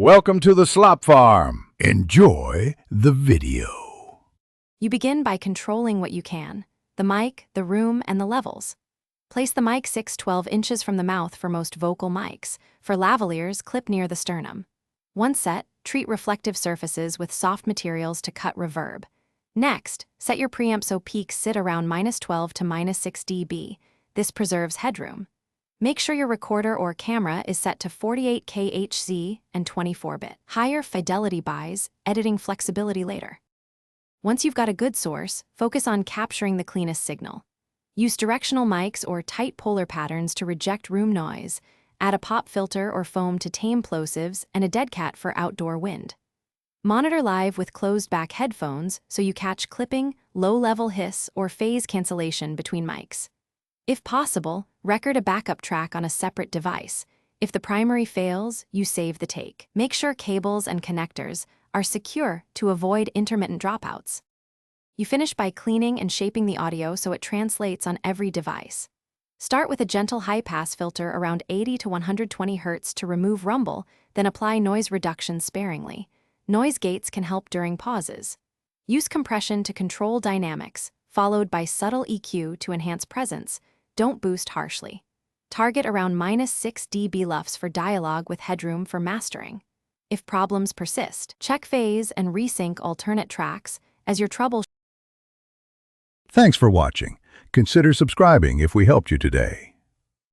Welcome to the Slop Farm. Enjoy the video. You begin by controlling what you can: the mic, the room, and the levels. Place the mic 6-12 inches from the mouth for most vocal mics. For lavaliers, clip near the sternum. Once set, treat reflective surfaces with soft materials to cut reverb. Next, set your preamp so peaks sit around -12 to -6 dB. This preserves headroom. Make sure your recorder or camera is set to 48K HZ and 24-bit. Higher fidelity buys, editing flexibility later. Once you've got a good source, focus on capturing the cleanest signal. Use directional mics or tight polar patterns to reject room noise. Add a pop filter or foam to tame plosives and a dead cat for outdoor wind. Monitor live with closed-back headphones so you catch clipping, low-level hiss, or phase cancellation between mics. If possible, record a backup track on a separate device. If the primary fails, you save the take. Make sure cables and connectors are secure to avoid intermittent dropouts. You finish by cleaning and shaping the audio so it translates on every device. Start with a gentle high-pass filter around 80 to 120 Hz to remove rumble, then apply noise reduction sparingly. Noise gates can help during pauses. Use compression to control dynamics, followed by subtle EQ to enhance presence. Don't boost harshly. Target around -6 dB LUFS for dialogue with headroom for mastering. If problems persist, check phase and resync alternate tracks as your trouble. Thanks for watching. Consider subscribing if we helped you today.